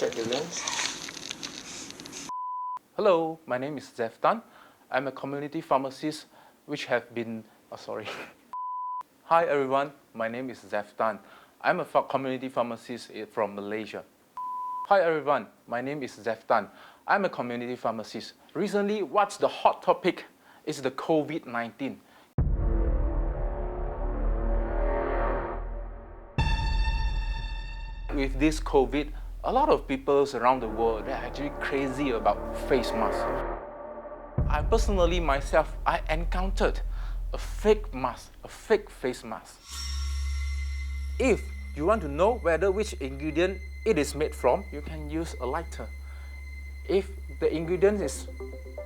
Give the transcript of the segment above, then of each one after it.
check the lens. Hello, my name is Zeff Tan. I'm a community pharmacist which have been... Hi everyone, my name is Zeff Tan. I'm a community pharmacist from Malaysia. Hi everyone, my name is Zeff Tan. I'm a community pharmacist. Recently, what's the hot topic is the COVID-19. With this COVID, a lot of people around the world, they're actually crazy about face masks. I personally, myself, I encountered a fake mask, a fake face mask. If you want to know whether which ingredient it is made from, you can use a lighter. If the ingredient is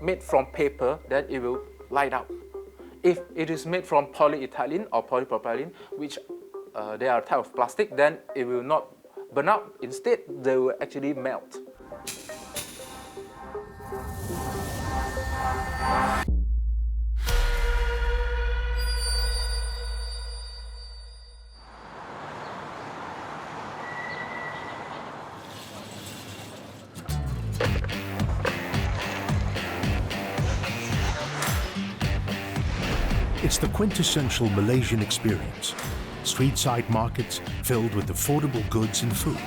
made from paper, then it will light up. If it is made from polyethylene or polypropylene, which they are a type of plastic, then it will not burn out. Instead, they will actually melt. It's the quintessential Malaysian experience. Street-side markets filled with affordable goods and food.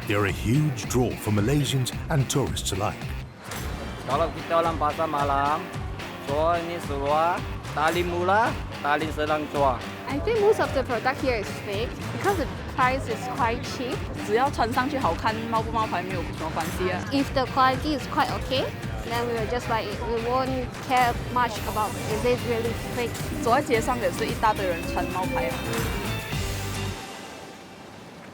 They're a huge draw for Malaysians and tourists alike. Kalau kita orang pasar malam, so ini seluar, tali mula, tali sedang tua. I think most of the product here is fake because the price is quite cheap. 只要穿上去好看，冒不冒牌没有什么关系啊。If the quality is quite okay, then we will just buy it. We won't care much about is it really fake. 走在街上也是一大堆人穿冒牌啊。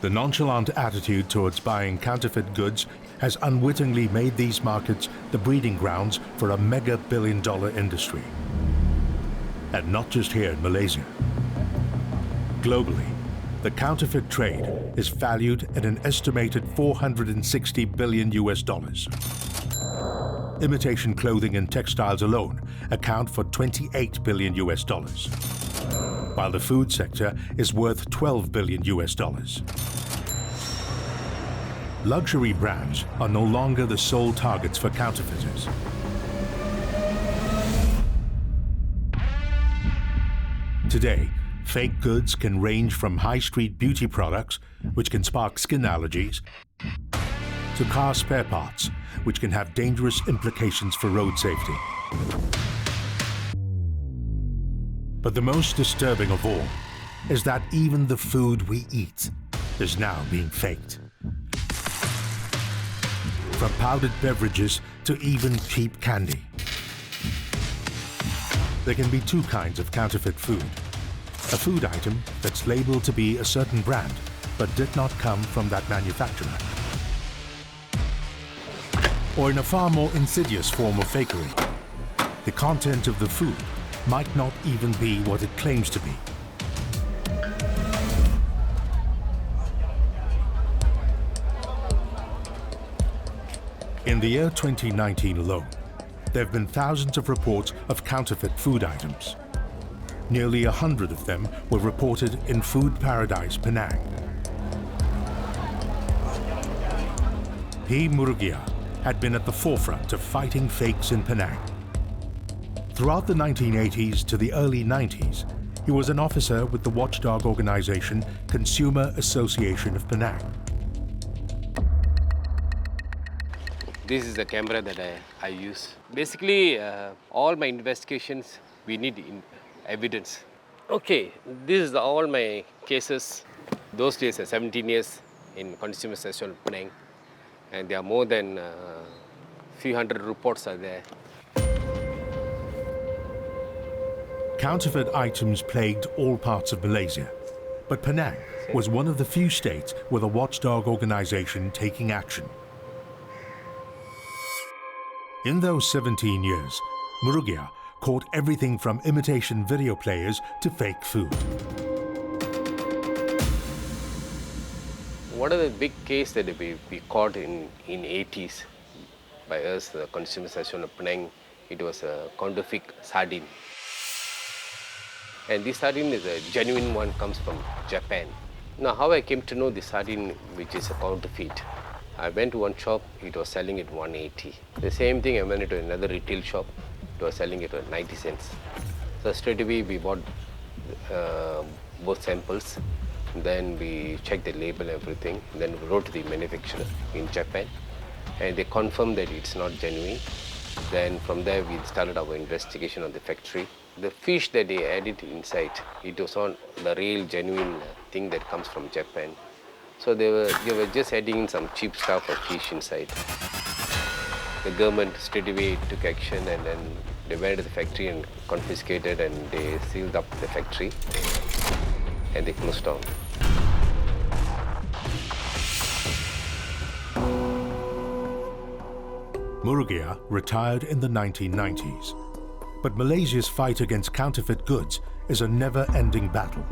The nonchalant attitude towards buying counterfeit goods has unwittingly made these markets the breeding grounds for a mega billion-dollar industry. And not just here in Malaysia. Globally, the counterfeit trade is valued at an estimated $460 billion US. Imitation clothing and textiles alone account for $28 billion US, while the food sector is worth $12 billion US. Luxury brands are no longer the sole targets for counterfeiters. Today, fake goods can range from high-street beauty products, which can spark skin allergies, to car spare parts, which can have dangerous implications for road safety. But the most disturbing of all is that even the food we eat is now being faked. From powdered beverages to even cheap candy. There can be two kinds of counterfeit food. A food item that's labeled to be a certain brand, but did not come from that manufacturer. Or in a far more insidious form of fakery, the content of the food might not even be what it claims to be. In the year 2019 alone, there have been thousands of reports of counterfeit food items. Nearly 100 of them were reported in food paradise Penang. P. Murugia had been at the forefront of fighting fakes in Penang. Throughout the 1980s to the early 90s, he was an officer with the watchdog organization Consumer Association of Penang. This is the camera that I use. Basically, all my investigations, we need evidence. Okay, this is all my cases. Those days are 17 years in Consumer Association of Penang. And there are more than few hundred reports are there. Counterfeit items plagued all parts of Malaysia, but Penang was one of the few states with a watchdog organization taking action. In those 17 years, Murugia caught everything from imitation video players to fake food. One of the big cases that we caught in 80s by us, the Consumer Association of Penang, it was a counterfeit sardine. And this sardine is a genuine one, comes from Japan. Now, how I came to know the sardine, which is a counterfeit, I went to one shop, it was selling it 180. The same thing, I went to another retail shop, it was selling it at 90 cents. So straight away we bought both samples, then we checked the label and everything, then we wrote to the manufacturer in Japan, and they confirmed that it's not genuine. Then from there we started our investigation on the factory. The fish that they added inside, it was not the real genuine thing that comes from Japan. So they were just adding some cheap stuff of fish inside. The government straight away took action, and then they went to the factory and confiscated, and they sealed up the factory and they closed down. Murugia retired in the 1990s, but Malaysia's fight against counterfeit goods is a never-ending battle.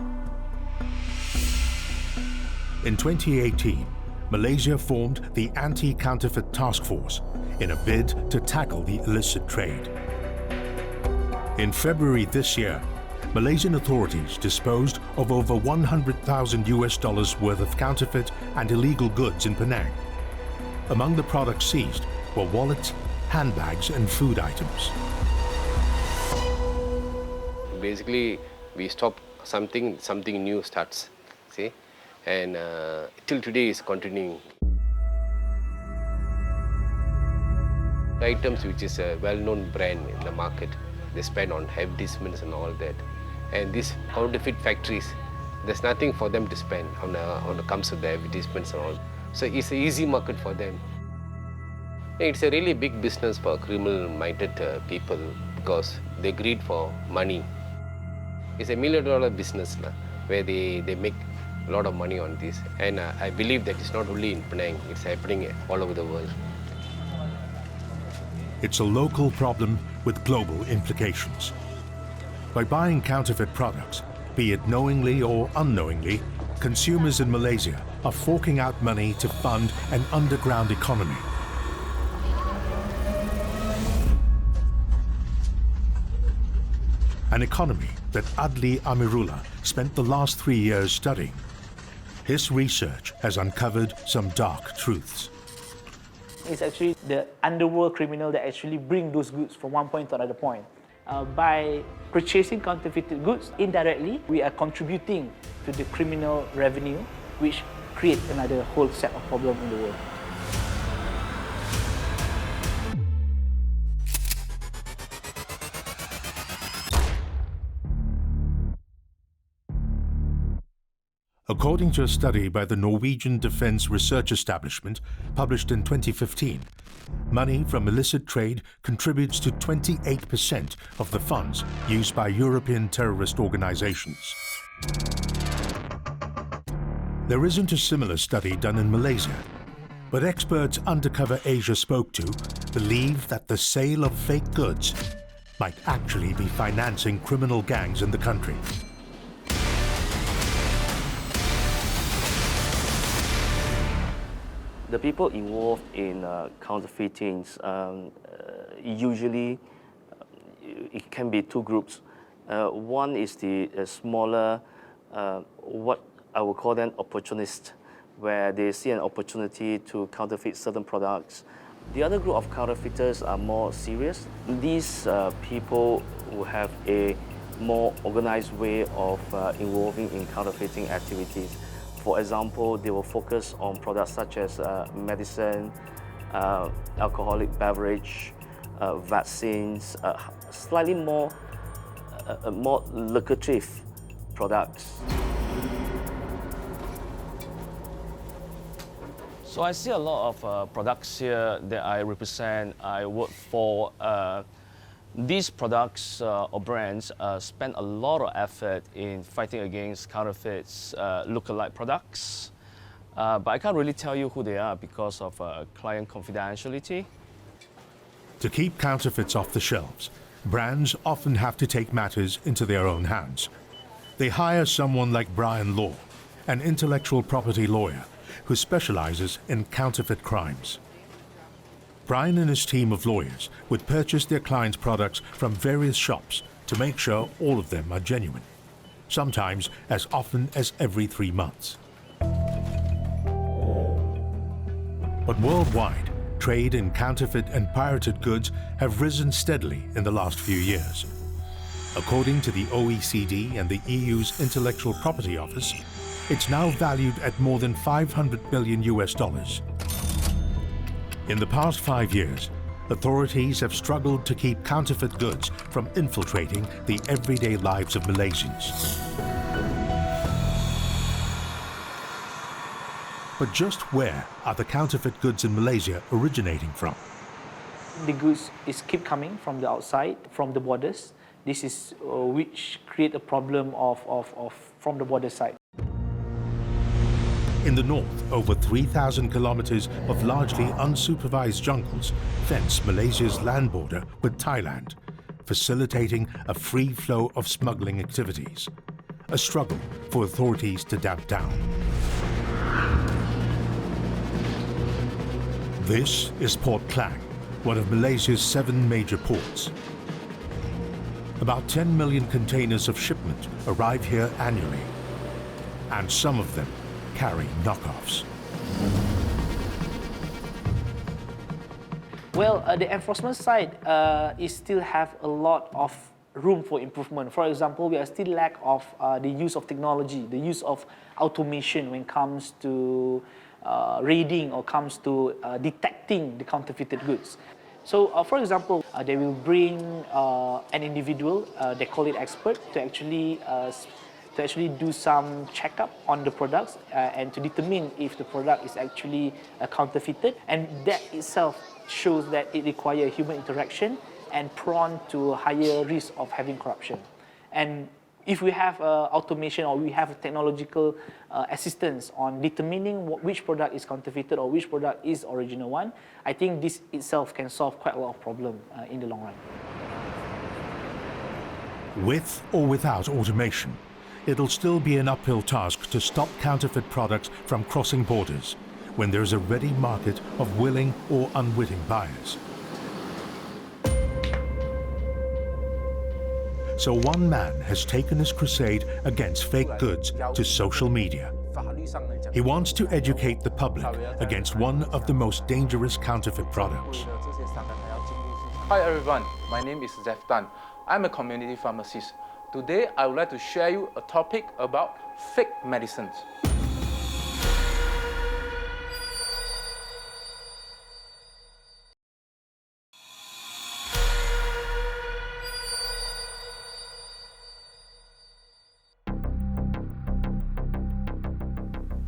In 2018, Malaysia formed the Anti-Counterfeit Task Force in a bid to tackle the illicit trade. In February this year, Malaysian authorities disposed of over $100,000 worth of counterfeit and illegal goods in Penang. Among the products seized were wallets, handbags, and food items. Basically, we stop something new starts, see? And till today is continuing. The items which is a well-known brand in the market, they spend on advertisements and all that. And these counterfeit factories, there's nothing for them to spend on the comes to the advertisements and all. So it's an easy market for them. It's a really big business for criminal-minded people because they greed for money. It's $1 million business where they make a lot of money on this. And I believe that it's not only in Penang, it's happening all over the world. It's a local problem with global implications. By buying counterfeit products, be it knowingly or unknowingly, consumers in Malaysia are forking out money to fund an underground economy. An economy that Adli Amirullah spent the last 3 years studying. His research has uncovered some dark truths. It's actually the underworld criminal that actually bring those goods from one point to another point. By purchasing counterfeited goods, indirectly, we are contributing to the criminal revenue, which creates another whole set of problems in the world. According to a study by the Norwegian Defence Research Establishment, published in 2015, money from illicit trade contributes to 28% of the funds used by European terrorist organizations. There isn't a similar study done in Malaysia, but experts Undercover Asia spoke to believe that the sale of fake goods might actually be financing criminal gangs in the country. The people involved in counterfeiting, usually it can be two groups. One is the smaller, what I would call them opportunists, where they see an opportunity to counterfeit certain products. The other group of counterfeiters are more serious. These people will have a more organized way of involving in counterfeiting activities. For example, they will focus on products such as medicine, alcoholic beverage, vaccines, slightly more lucrative products. So I see a lot of products here that I represent. I work for. These products or brands spend a lot of effort in fighting against counterfeits, lookalike products. But I can't really tell you who they are because of client confidentiality. To keep counterfeits off the shelves, brands often have to take matters into their own hands. They hire someone like Brian Law, an intellectual property lawyer who specializes in counterfeit crimes. Brian and his team of lawyers would purchase their clients' products from various shops to make sure all of them are genuine, sometimes as often as every 3 months. But worldwide, trade in counterfeit and pirated goods have risen steadily in the last few years. According to the OECD and the EU's Intellectual Property Office, it's now valued at more than $500 billion US. In the past 5 years, authorities have struggled to keep counterfeit goods from infiltrating the everyday lives of Malaysians. But just where are the counterfeit goods in Malaysia originating from? The goods keep coming from the outside, from the borders. This is which create a problem from the border side. In the north, over 3,000 kilometers of largely unsupervised jungles fence Malaysia's land border with Thailand, facilitating a free flow of smuggling activities, a struggle for authorities to damp down. This is Port Klang, one of Malaysia's 7 major ports. About 10 million containers of shipment arrive here annually, and some of them carry knockoffs. Well, the enforcement side is still have a lot of room for improvement. For example, we are still lack of the use of technology, the use of automation when it comes to raiding or comes to detecting the counterfeited goods. So, for example, they will bring an individual, they call it expert, to actually do some checkup on the products and to determine if the product is actually counterfeited. And that itself shows that it requires human interaction and prone to higher risk of having corruption. And if we have automation or we have technological assistance on determining which product is counterfeited or which product is original one, I think this itself can solve quite a lot of problem in the long run. With or without automation, it'll still be an uphill task to stop counterfeit products from crossing borders when there's a ready market of willing or unwitting buyers. So one man has taken his crusade against fake goods to social media. He wants to educate the public against one of the most dangerous counterfeit products. Hi everyone, my name is Zef Tan. I'm a community pharmacist. Today I would like to share you a topic about fake medicines.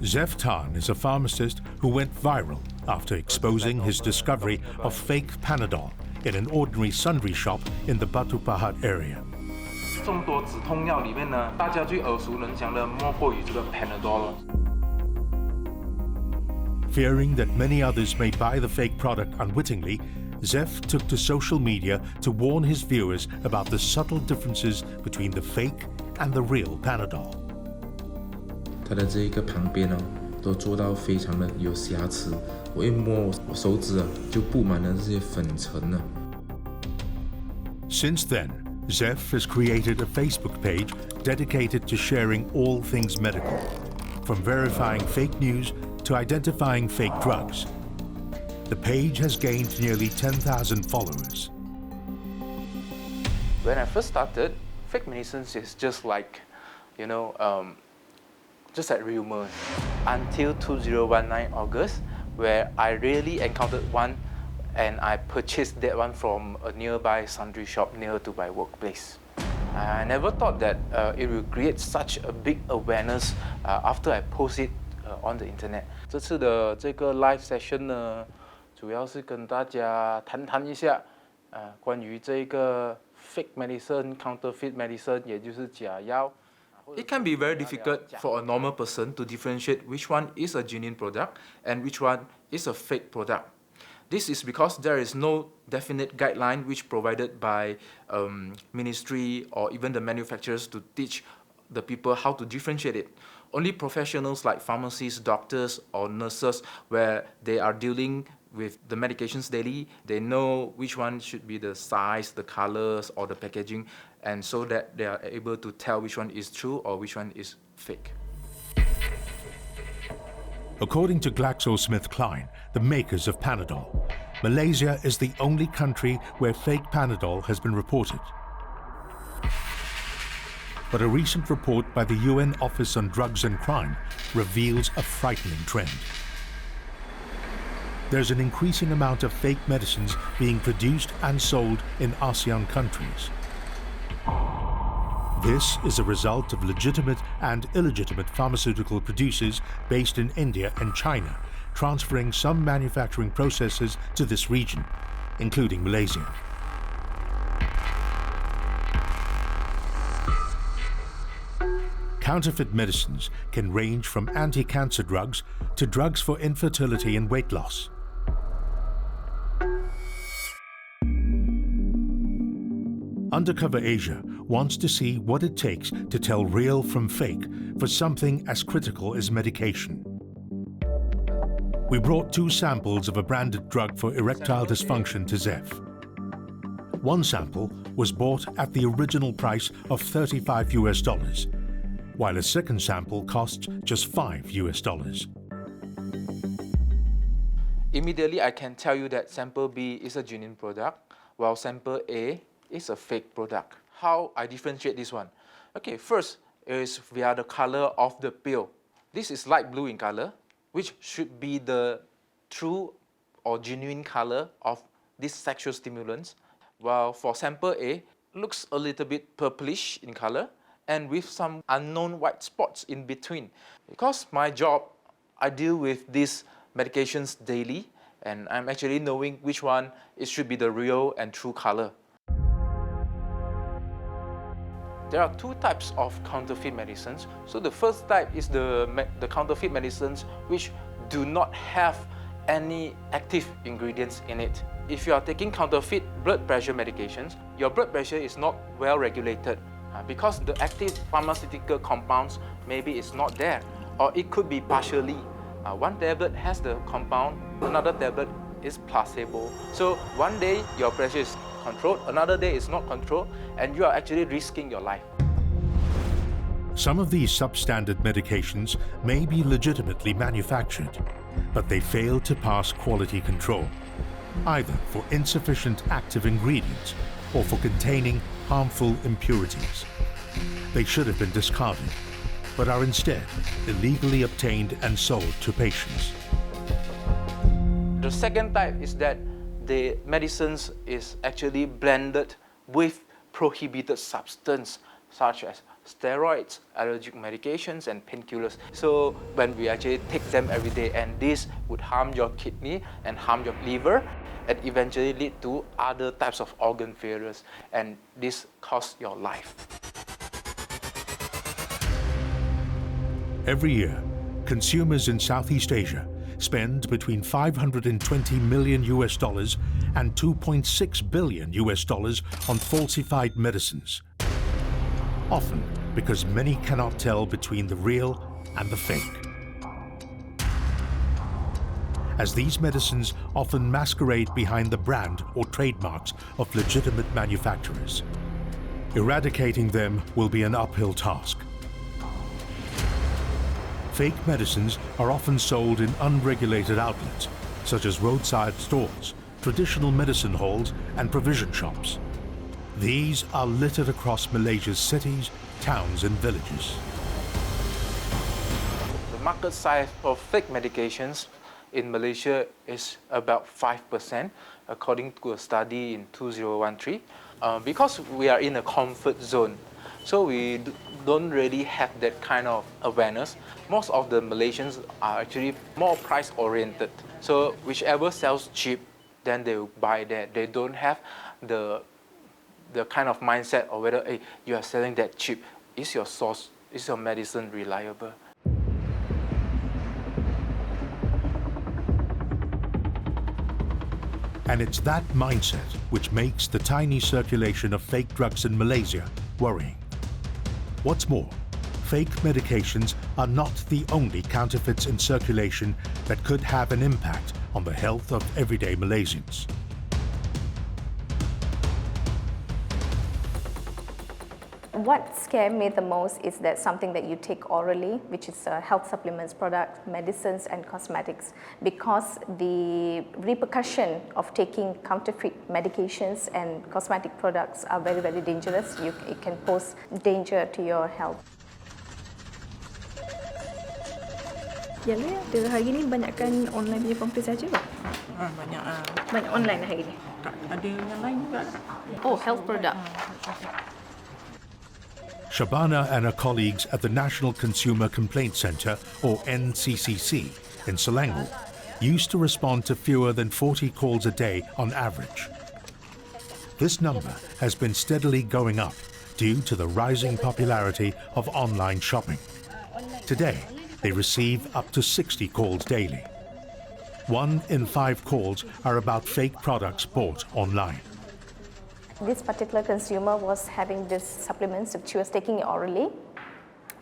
Zef Tan is a pharmacist who went viral after exposing his discovery of fake Panadol in an ordinary sundry shop in the Batu Pahat area. 众多止痛药里面呢，大家最耳熟能详的莫过于这个 Panadol。 Fearing that many others may buy the fake product unwittingly, Zef took to social media to warn his viewers about the subtle differences between the fake and the real Panadol. 它的这一个旁边哦，都做到非常的有瑕疵。我一摸我手指啊，就布满了这些粉尘了。 Since then, Zef has created a Facebook page dedicated to sharing all things medical, from verifying fake news to identifying fake drugs. The page has gained nearly 10,000 followers. When I first started, fake medicines is just like, just like rumors. Until 2019 August, where I really encountered one and I purchased that one from a nearby sundry shop near to my workplace. I never thought that it will create such a big awareness after I post it on the internet. 这次的这个 live session 呢，主要是跟大家谈谈一下关于这个 fake medicine, counterfeit medicine， 也就是假药。 It can be very difficult for a normal person to differentiate which one is a genuine product and which one is a fake product. This is because there is no definite guideline which provided by ministry or even the manufacturers to teach the people how to differentiate it. Only professionals like pharmacists, doctors or nurses, where they are dealing with the medications daily, they know which one should be the size, the colors or the packaging, and so that they are able to tell which one is true or which one is fake. According to GlaxoSmithKline, the makers of Panadol, Malaysia is the only country where fake Panadol has been reported. But a recent report by the UN Office on Drugs and Crime reveals a frightening trend. There's an increasing amount of fake medicines being produced and sold in ASEAN countries. This is a result of legitimate and illegitimate pharmaceutical producers based in India and China, transferring some manufacturing processes to this region, including Malaysia. Counterfeit medicines can range from anti-cancer drugs to drugs for infertility and weight loss. Undercover Asia wants to see what it takes to tell real from fake for something as critical as medication. We brought 2 samples of a branded drug for erectile dysfunction to Zeph. One sample was bought at the original price of $35, while a second sample costs just $5. Immediately, I can tell you that sample B is a genuine product, while sample A is a fake product. How I differentiate this one? Okay, first is via the color of the pill. This is light blue in color, which should be the true or genuine color of these sexual stimulants, while for sample A, looks a little bit purplish in color and with some unknown white spots in between. Because my job, I deal with these medications daily, and I'm actually knowing which one it should be the real and true color. There are 2 types of counterfeit medicines. So the first type is the counterfeit medicines which do not have any active ingredients in it. If you are taking counterfeit blood pressure medications, your blood pressure is not well regulated because the active pharmaceutical compounds maybe is not there, or it could be partially. One tablet has the compound, another tablet is placebo. So one day your pressure is controlled, another day is not controlled, and you are actually risking your life. Some of these substandard medications may be legitimately manufactured, but they fail to pass quality control, either for insufficient active ingredients or for containing harmful impurities. They should have been discarded, but are instead illegally obtained and sold to patients. The second type is that the medicines is actually blended with prohibited substance such as steroids, allergic medications and painkillers. So when we actually take them every day, and this would harm your kidney and harm your liver and eventually lead to other types of organ failures, and this costs your life. Every year, consumers in Southeast Asia spend between $520 million and $2.6 billion on falsified medicines, often because many cannot tell between the real and the fake. As these medicines often masquerade behind the brand or trademarks of legitimate manufacturers, eradicating them will be an uphill task. Fake medicines are often sold in unregulated outlets, such as roadside stores, traditional medicine halls, and provision shops. These are littered across Malaysia's cities, towns, and villages. The market size for fake medications in Malaysia is about 5%, according to a study in 2013. Because we are in a comfort zone, so we don't really have that kind of awareness. Most of the Malaysians are actually more price-oriented. So whichever sells cheap, then they will buy that. They don't have the kind of mindset of whether, hey, you are selling that cheap. Is your source, is your medicine reliable? And it's that mindset which makes the tiny circulation of fake drugs in Malaysia worrying. What's more, fake medications are not the only counterfeits in circulation that could have an impact on the health of everyday What scared me the most is that something that you take orally, which is health supplements, products, medicines, and cosmetics, because the repercussion of taking counterfeit medications and cosmetic products are very, very dangerous. It can pose danger to your health. Yalah, hari ni banyakkan online punya komplain saja. Banyak. Banyak online hari ni. Ada yang lain juga. Oh, health product. Shabana and her colleagues at the National Consumer Complaint Centre, or NCCC, in Selangor, used to respond to fewer than 40 calls a day on average. This number has been steadily going up due to the rising popularity of online shopping. Today, they receive up to 60 calls daily. 1 in 5 calls are about fake products bought online. This particular consumer was having this supplements, she was taking it orally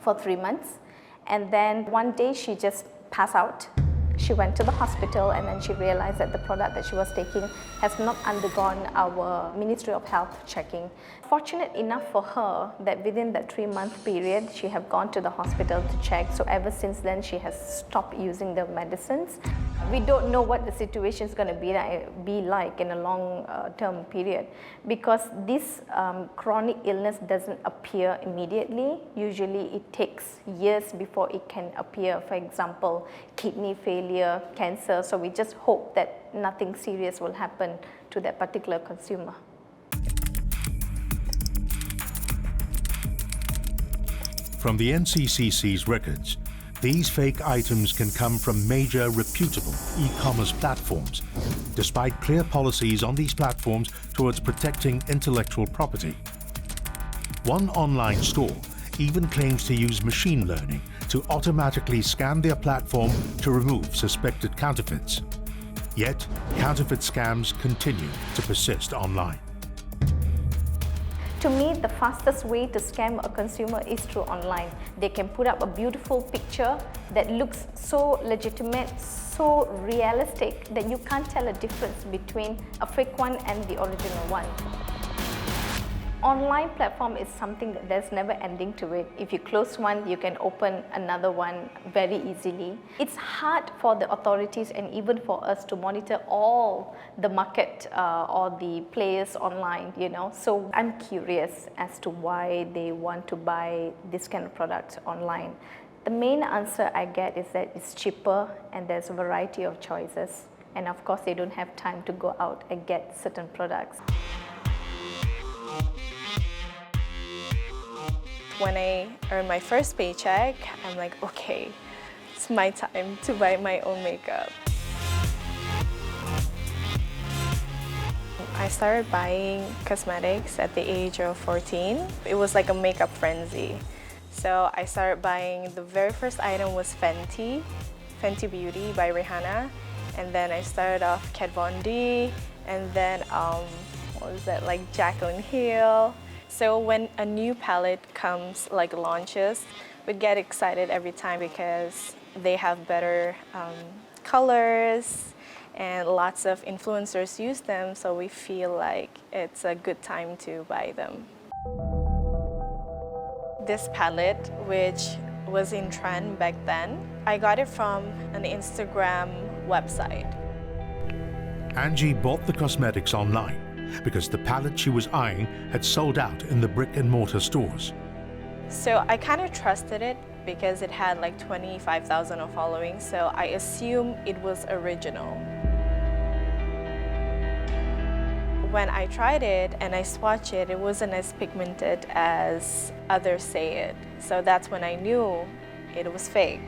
for 3 months, and then one day she just passed out. She went to the hospital and then she realized that the product that she was taking has not undergone our Ministry of Health checking. Fortunate enough for her that within that 3-month period, she have gone to the hospital to check. So ever since then, she has stopped using the medicines. We don't know what the situation is going to be like in a long-term period, because this chronic illness doesn't appear immediately. Usually it takes years before it can appear. For example, kidney failure, cancer. So we just hope that nothing serious will happen to that particular consumer. From the NCCC's records, these fake items can come from major reputable e-commerce platforms, despite clear policies on these platforms towards protecting intellectual property. One online store even claims to use machine learning to automatically scan their platform to remove suspected counterfeits. Yet, counterfeit scams continue to persist online. To me, the fastest way to scam a consumer is through online. They can put up a beautiful picture that looks so legitimate, so realistic that you can't tell a difference between a fake one and the original one. Online platform is something that there's never ending to it. If you close one, you can open another one very easily. It's hard for the authorities and even for us to monitor all the market or the players online, you know. So I'm curious as to why they want to buy this kind of product online. The main answer I get is that it's cheaper and there's a variety of choices. And of course, they don't have time to go out and get certain products. When I earn my first paycheck, I'm like, okay, it's my time to buy my own makeup. I started buying cosmetics at the age of 14. It was like a makeup frenzy. So I started buying, the very first item was Fenty Beauty by Rihanna. And then I started off Kat Von D, and then, what was that, like Jaclyn Hill. So when a new palette comes, like launches, we get excited every time because they have better colors and lots of influencers use them, so we feel like it's a good time to buy them. This palette, which was in trend back then, I got it from an Instagram website. Angie bought the cosmetics online because the palette she was eyeing had sold out in the brick-and-mortar stores. So I kind of trusted it because it had like 25,000 of following, so I assumed it was original. When I tried it and I swatched it, it wasn't as pigmented as others say it. So that's when I knew it was fake.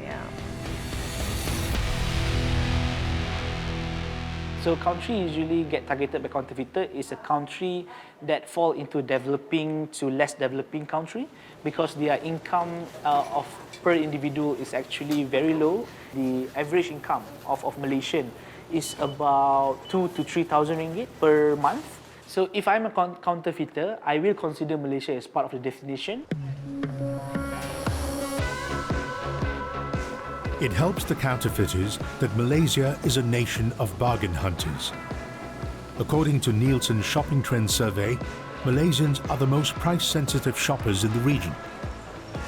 Yeah. So country usually get targeted by counterfeiter is a country that fall into developing to less developing country because their income of per individual is actually very low. The average income of Malaysian is about 2,000 to 3,000 ringgit per month. So if I'm a counterfeiter, I will consider Malaysia as part of the definition. It helps the counterfeiters that Malaysia is a nation of bargain hunters. According to Nielsen's shopping trend survey, Malaysians are the most price-sensitive shoppers in the region.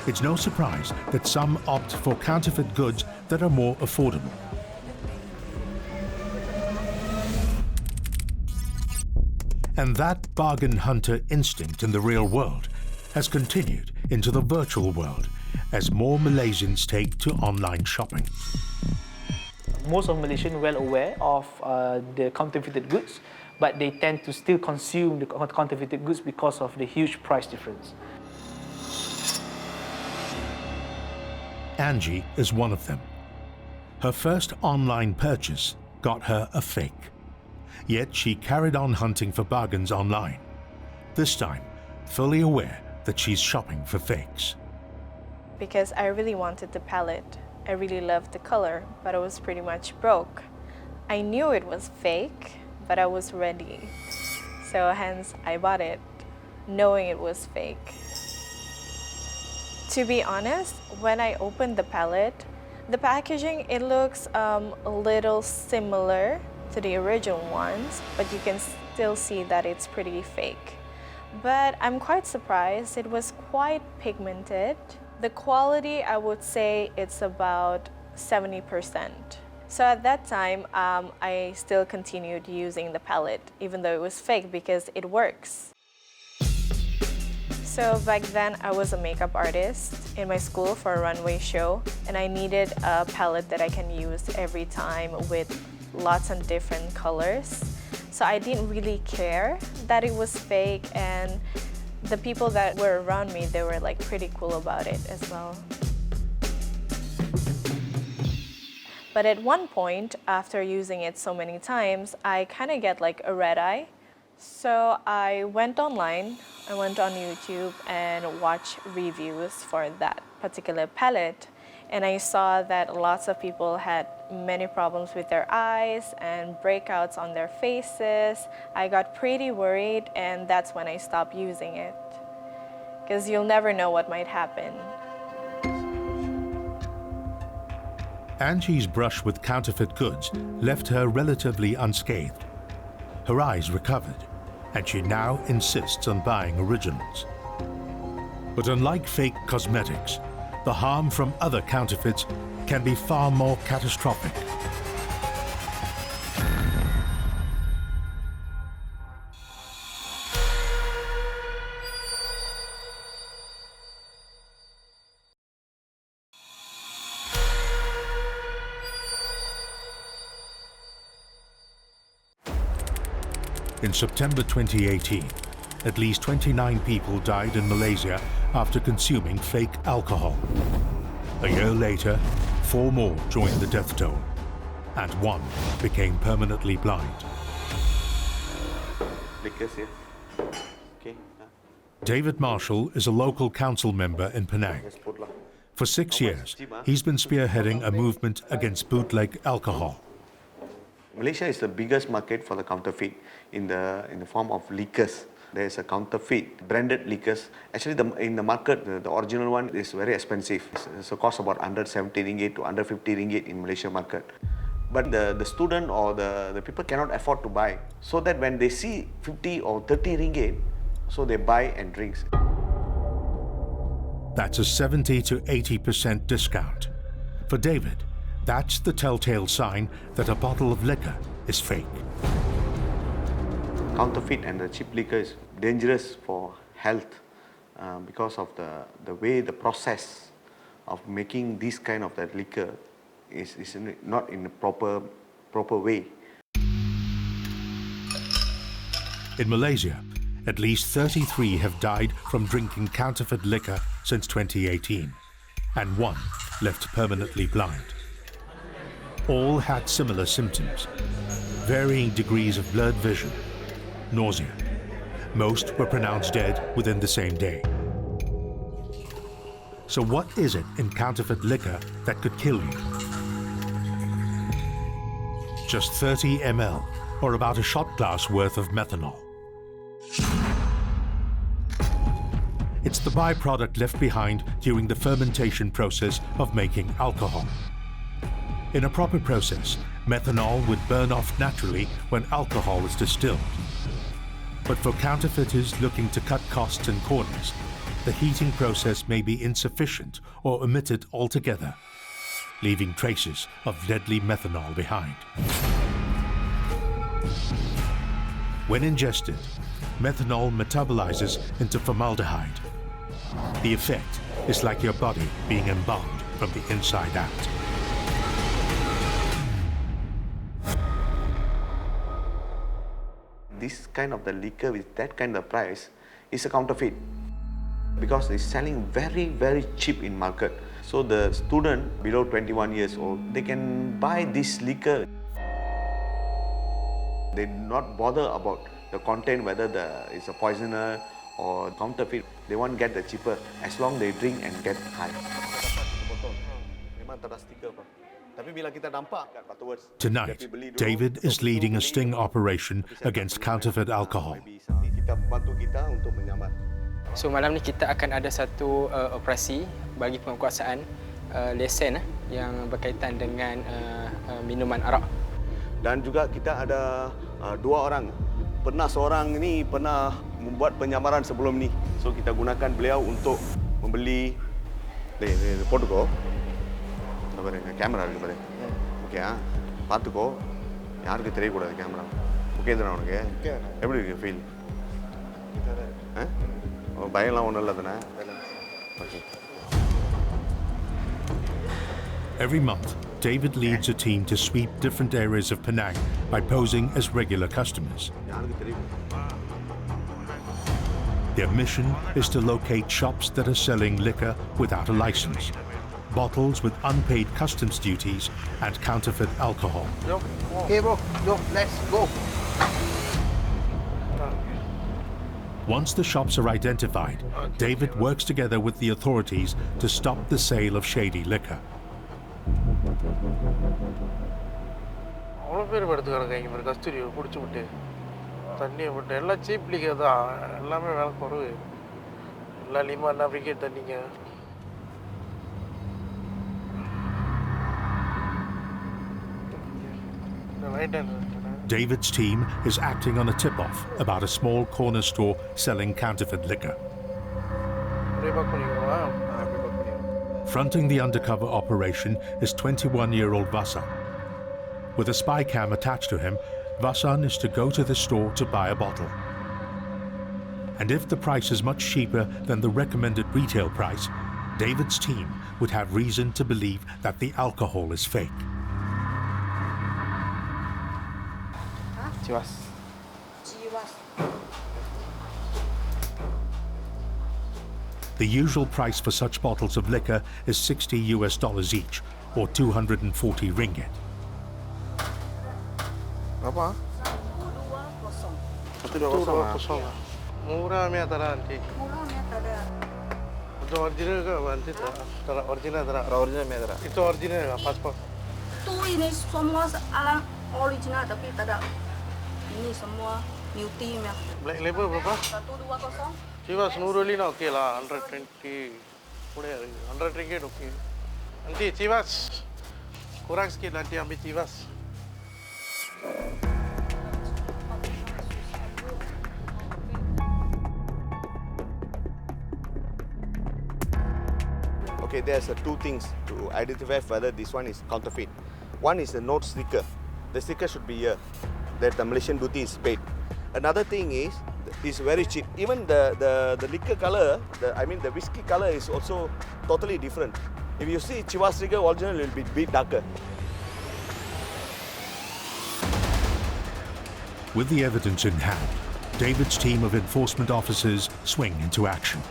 It's no surprise that some opt for counterfeit goods that are more affordable. And that bargain hunter instinct in the real world has continued into the virtual world as more Malaysians take to online shopping. Most of Malaysians well aware of the counterfeited goods, but they tend to still consume the counterfeited goods because of the huge price difference. Angie is one of them. Her first online purchase got her a fake. Yet she carried on hunting for bargains online, this time fully aware that she's shopping for fakes. Because I really wanted the palette. I really loved the color, but I was pretty much broke. I knew it was fake, but I was ready. So hence I bought it, knowing it was fake. To be honest, when I opened the palette, the packaging, it looks a little similar to the original ones, but you can still see that it's pretty fake. But I'm quite surprised. It was quite pigmented. The quality, I would say it's about 70%. So at that time, I still continued using the palette, even though it was fake, because it works. So back then, I was a makeup artist in my school for a runway show, and I needed a palette that I can use every time with lots of different colors. So I didn't really care that it was fake, and the people that were around me, they were like pretty cool about it as well. But at one point, after using it so many times, I kind of get like a red eye. So I went online, I went on YouTube and watched reviews for that particular palette. And I saw that lots of people had many problems with their eyes and breakouts on their faces. I got pretty worried, and that's when I stopped using it. Because you'll never know what might happen. Angie's brush with counterfeit goods left her relatively unscathed. Her eyes recovered, and she now insists on buying originals. But unlike fake cosmetics, the harm from other counterfeits can be far more catastrophic. In September 2018, at least 29 people died in Malaysia after consuming fake alcohol. A year later, 4 more joined the death toll, and 1 became permanently blind. David Marshall is a local council member in Penang. For 6 years, he's been spearheading a movement against bootleg alcohol. Malaysia is the biggest market for the counterfeit in the form of liquors. There is a counterfeit branded liquors. Actually, in the market, the original one is very expensive. It's a cost about under 70 ringgit to under 50 ringgit in Malaysia market. But the student or the people cannot afford to buy. So that when they see 50 or 30 ringgit, so they buy and drinks. That's a 70 to 80% discount. For David, that's the telltale sign that a bottle of liquor is fake. Counterfeit and the cheap liquor is dangerous for health because of the way the process of making this kind of that liquor is not in a proper way. In Malaysia, at least 33 have died from drinking counterfeit liquor since 2018, and 1 left permanently blind. All had similar symptoms, varying degrees of blurred vision, nausea. Most were pronounced dead within the same day. So what is it in counterfeit liquor that could kill you? Just 30 ml, or about a shot glass worth of methanol. It's the byproduct left behind during the fermentation process of making alcohol. In a proper process, methanol would burn off naturally when alcohol is distilled. But for counterfeiters looking to cut costs and corners, the heating process may be insufficient or omitted altogether, leaving traces of deadly methanol behind. When ingested, methanol metabolizes into formaldehyde. The effect is like your body being embalmed from the inside out. This kind of the liquor with that kind of price is a counterfeit because it's selling very, very cheap in market. So the student below 21 years old, they can buy this liquor. They do not bother about the content, whether it's a poisoner or counterfeit. They want to get the cheaper as long they drink and get high. Tonight, David is leading a sting operation against counterfeit alcohol. So malam ni kita akan ada satu operasi bagi penguasaan lesen yang berkaitan dengan minuman arak. Dan juga kita ada dua orang. Pernah seorang ini pernah membuat penyamaran sebelum ni. So kita gunakan beliau untuk membeli போட்டுக்கோ. பாருங்க camera இருக்கு பாரு. Okay பாத்துக்கோ. யாருக்கு தெரிய கூடாது camera. Okay தான உனக்கு? எப்படி இருக்கு ஃபீல்? பயம்லாம் ஒண்ணும் இல்ல தானே? Okay. Every month, David leads a team to sweep different areas of Penang by posing as regular customers. Their mission is to locate shops that are selling liquor without a license, bottles with unpaid customs duties, and counterfeit alcohol. Okay, bro. Yo, let's go. Once the shops are identified, David works together with the authorities to stop the sale of shady liquor. அவ்வளோ பேர் படுத்துக்கிறாங்க இங்கே மாதிரி கஸ்தூரி பிடிச்சி விட்டு தண்ணியை விட்டு எல்லாம் cheap liquor தான் எல்லாமே வேலை குறவு எல்லா லிமா என்ன briquette தண்ணிங்க David's team is acting on a tip-off about a small corner store selling counterfeit liquor. Fronting the undercover operation is 21-year-old Vasan. With a spy cam attached to him, Vasan is to go to the store to buy a bottle. And if the price is much cheaper than the recommended retail price, David's team would have reason to believe that the alcohol is fake. The usual price for such bottles of liquor is $60 each, or 240 ringgit. Berapa? 220. Murahnya tak ada nanti. Itu original ke nanti tak ada original tak ada. Original ni tak ada. Itu original ke pasport? Tu ini semua alam original tapi tak ada. Ini semua beauty nya. Black label berapa? 120. Chivas Nuruli na okay lah, 120. Boleh 100 ringgit okay. Nanti Chivas kurang sikit nanti ambil Chivas. Okay, there's two things to identify whether this one is counterfeit. One is the note sticker. The sticker should be here, that the Malaysian duty is paid. Another thing is, it's very cheap. Even the liquor color, the whiskey color is also totally different. If you see Chivas liquor original, it will be a bit darker. With the evidence in hand, David's team of enforcement officers swing into action.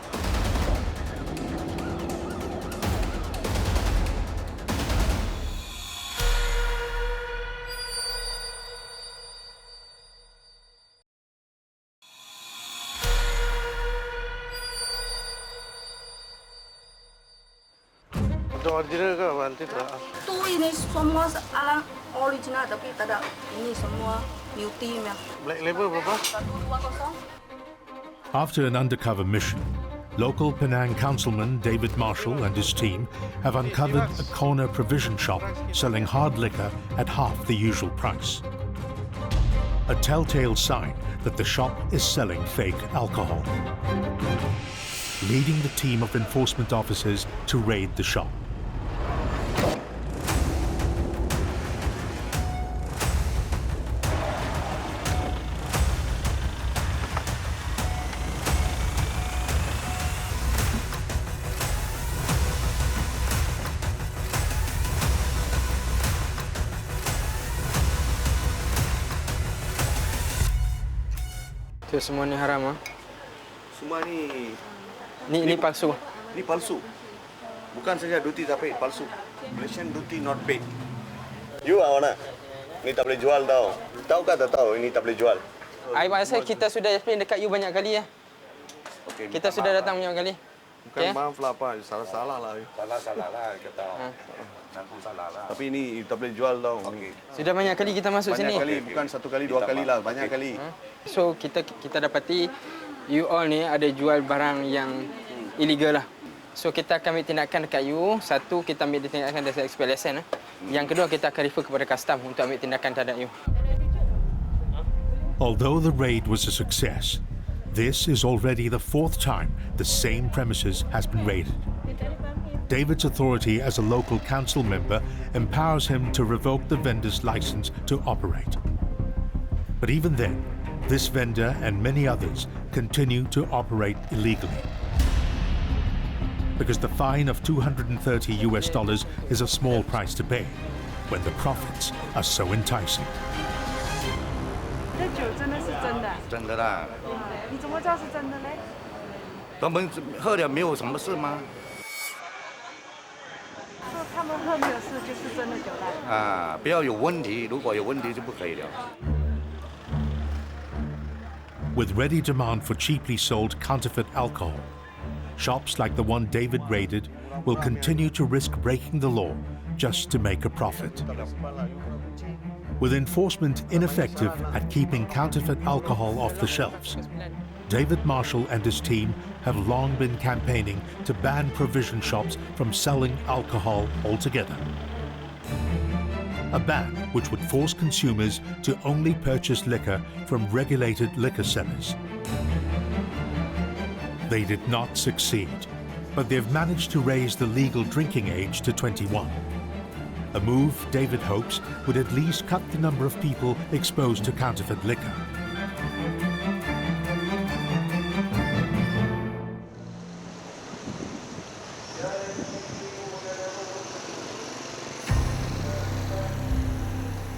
Itu original ke nanti tak ada. Tu ini semua alam original tapi tak ada. Ini semua beauty nya. Black label berapa? 120. After an undercover mission, local Penang councilman David Marshall and his team have uncovered a corner provision shop selling hard liquor at half the usual price. a telltale sign that the shop is selling fake alcohol, leading the team of enforcement officers to raid the shop. Itu semua ni haram ah. Semua Ni palsu. Ni palsu. Bukan saja duty tapi palsu. Malaysian duty not paid. You mana? Ni tak boleh jual tau. Tahu tak tahu ini tak boleh jual. I rasa kita sudah explain dekat you banyak kali ya. Okay, kita sudah datang banyak kali. Bukan maaf lah Pak, salah lah. Salah lah kata. Nanti salah lah. Tapi ini tak boleh jual tau. Okay. Sudah banyak kali kita masuk banyak sini. Banyak kali, bukan satu kali, dua kali lah, banyak kali. So kita dapati you all ni ada jual barang yang illegal lah. So kita akan ambil tindakan dekat you. Satu, kita ambil tindakan dari expert lesson. Yang kedua, kita akan refer kepada custom untuk ambil tindakan terhadap you. Although the raid was a success, this is already the 4th time the same premises has been raided. David's authority as a local council member empowers him to revoke the vendor's license to operate. But even then, this vendor and many others continue to operate illegally. Because the fine of $230 is a small price to pay when the profits are so enticing. 这酒真的是真的？真的啦。你怎么知道是真的嘞？他们喝了没有什么事吗？说他们喝没有事就是真的酒啦。啊，不要有问题，如果有问题就不可以了。 With ready demand for cheaply sold counterfeit alcohol, shops like the one David raided will continue to risk breaking the law just to make a profit. With enforcement ineffective at keeping counterfeit alcohol off the shelves, David Marshall and his team have long been campaigning to ban provision shops from selling alcohol altogether. A ban which would force consumers to only purchase liquor from regulated liquor sellers. They did not succeed, but they've managed to raise the legal drinking age to 21. A move David hopes would at least cut the number of people exposed to counterfeit liquor.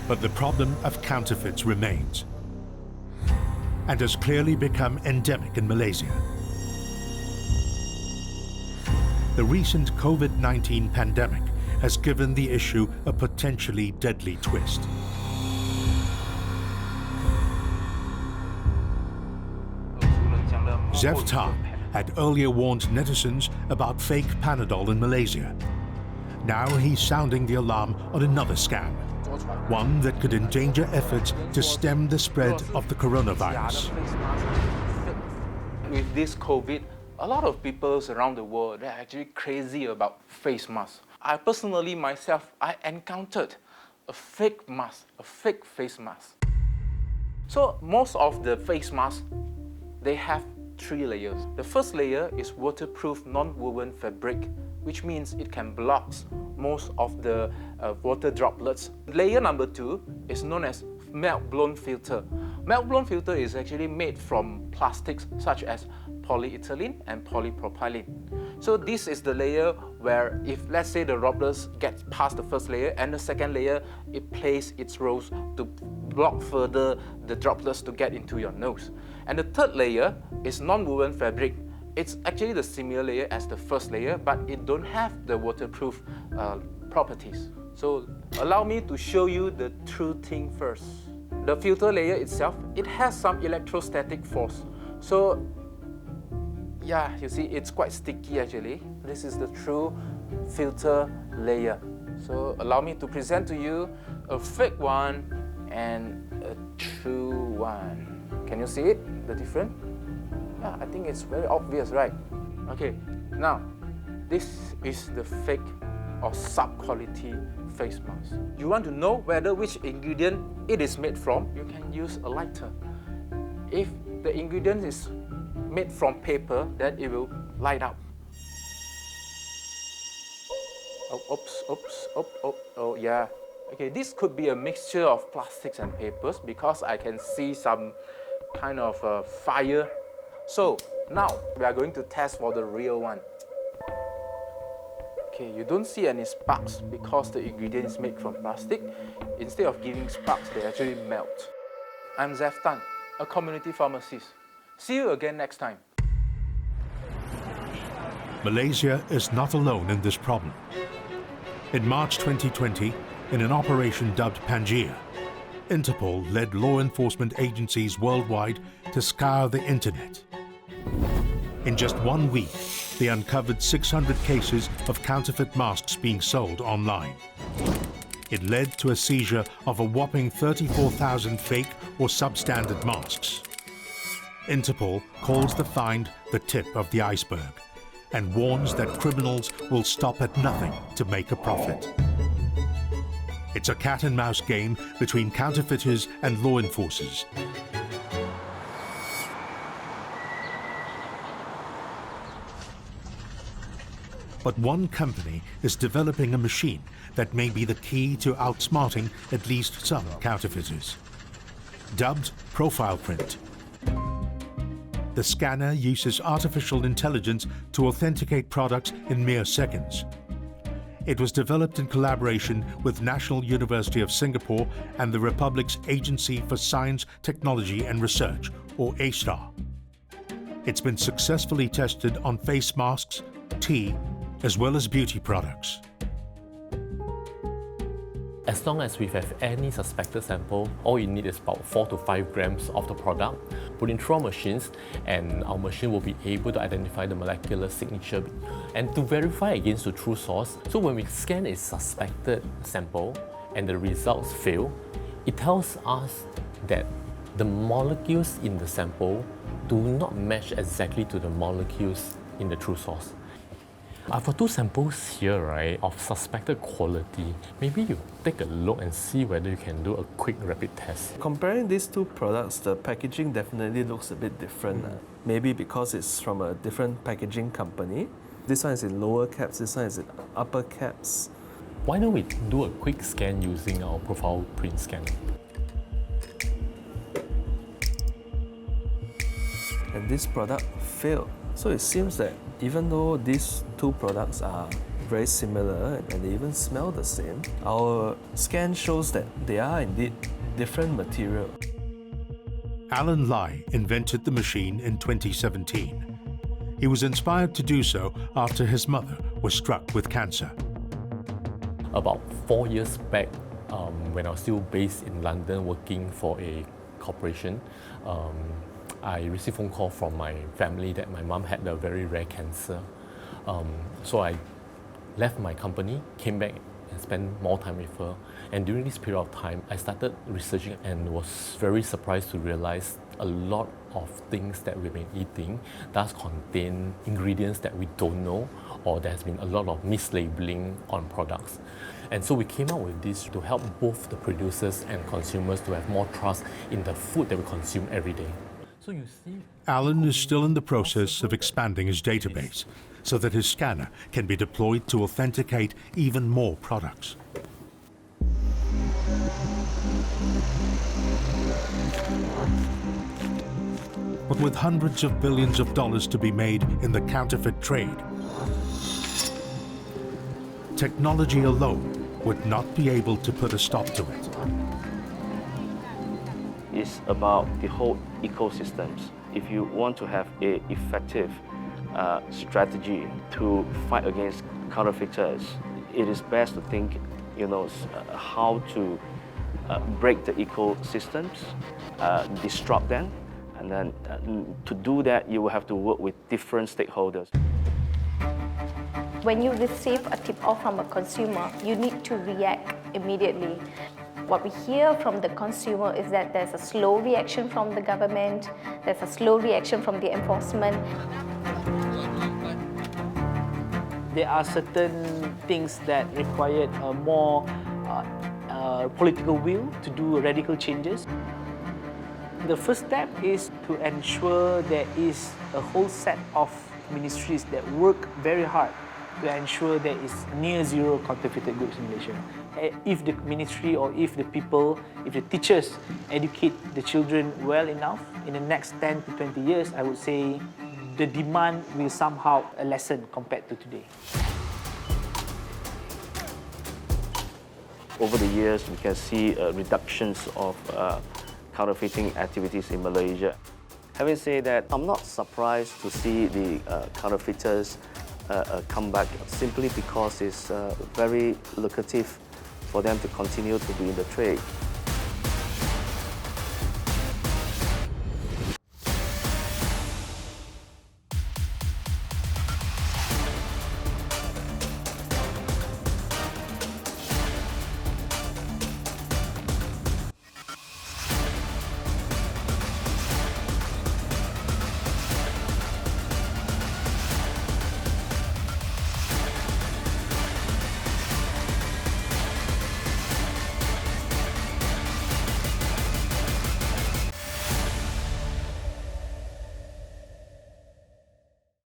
But the problem of counterfeits remains and has clearly become endemic in Malaysia. The recent COVID-19 pandemic has given the issue a potentially deadly twist. Zev Tan had earlier warned netizens about fake Panadol in Malaysia. Now he's sounding the alarm on another scam, one that could endanger efforts to stem the spread of the coronavirus. With this COVID, a lot of people around the world, they're actually crazy about face masks. I personally, myself, I encountered a fake mask, a fake face mask. So most of the face masks, they have 3 layers. The first layer is waterproof non-woven fabric, which means it can block most of the water droplets. Layer number 2 is known as melt-blown filter. Melt-blown filter is actually made from plastics such as polyethylene and polypropylene. So this is the layer where if let's say the droplets get past the first layer and the second layer, it plays its roles to block further the droplets to get into your nose. And the third layer is non-woven fabric. It's actually the similar layer as the first layer, but it don't have the waterproof properties. So allow me to show you the true thing first. The filter layer itself, it has some electrostatic force. So yeah, you see, it's quite sticky actually. This is the true filter layer. So allow me to present to you a fake one and a true one. Can you see it, the difference? Yeah, I think it's very obvious, right? Okay, now, this is the fake or sub-quality face mask. You want to know whether which ingredient it is made from, you can use a lighter. If the ingredient is made from paper, then it will light up. Oh yeah. Okay, this could be a mixture of plastics and papers because I can see some kind of fire. So now we are going to test for the real one. Okay, you don't see any sparks because the ingredient is made from plastic. Instead of giving sparks, they actually melt. I'm Zef Tan, a community pharmacist. See you again next time. Malaysia is not alone in this problem. In March 2020, in an operation dubbed Pangaea, Interpol led law enforcement agencies worldwide to scour the internet. In just 1 week, they uncovered 600 cases of counterfeit masks being sold online. It led to a seizure of a whopping 34,000 fake or substandard masks. Interpol calls the find the tip of the iceberg and warns that criminals will stop at nothing to make a profit. It's a cat-and-mouse game between counterfeiters and law enforcers. But one company is developing a machine that may be the key to outsmarting at least some counterfeiters. Dubbed Profile Print. The scanner uses artificial intelligence to authenticate products in mere seconds. It was developed in collaboration with National University of Singapore and the Republic's Agency for Science, Technology and Research, or ASTAR. It's been successfully tested on face masks, tea, as well as beauty products. As long as we have any suspected sample, all you need is about 4 to 5 grams of the product, put in through our machines, and our machine will be able to identify the molecular signature and to verify against the true source. So when we scan a suspected sample and the results fail, it tells us that the molecules in the sample do not match exactly to the molecules in the true source. I've got 2 samples here, right, of suspected quality. Maybe you take a look and see whether you can do a quick rapid test. Comparing these 2 products, the packaging definitely looks a bit different. Maybe because it's from a different packaging company. This one is in lower caps, this one is in upper caps. Why don't we do a quick scan using our profile print scanner? And this product failed. So it seems that even though these 2 products are very similar and they even smell the same, our scan shows that they are indeed different material. Alan Lai invented the machine in 2017. He was inspired to do so after his mother was struck with cancer. About 4 years back, when I was still based in London working for a corporation, I received a phone call from my family that my mom had a very rare cancer. So I left my company, came back and spent more time with her. And during this period of time, I started researching and was very surprised to realize a lot of things that we've been eating does contain ingredients that we don't know, or there has been a lot of mislabeling on products. And so we came up with this to help both the producers and consumers to have more trust in the food that we consume every day. So you see, Alan is still in the process of expanding his database so that his scanner can be deployed to authenticate even more products. But with hundreds of billions of dollars to be made in the counterfeit trade, technology alone would not be able to put a stop to it. It's about the whole ecosystems. If you want to have an effective strategy to fight against counterfeiters, it is best to think, how to break the ecosystems, disrupt them, and then to do that, you will have to work with different stakeholders. When you receive a tip-off from a consumer, you need to react immediately. What we hear from the consumer is that there's a slow reaction from the government, there's a slow reaction from the enforcement. There are certain things that required more political will to do radical changes. The first step is to ensure there is a whole set of ministries that work very hard to ensure there is near zero counterfeited goods in Malaysia. If the ministry or if the people, if the teachers educate the children well enough, in the next 10 to 20 years, I would say the demand will somehow lessen compared to today. Over the years, we can see reductions of counterfeiting activities in Malaysia. Having said that, I'm not surprised to see the counterfeiters come back simply because it's very lucrative for them to continue to be in the trade.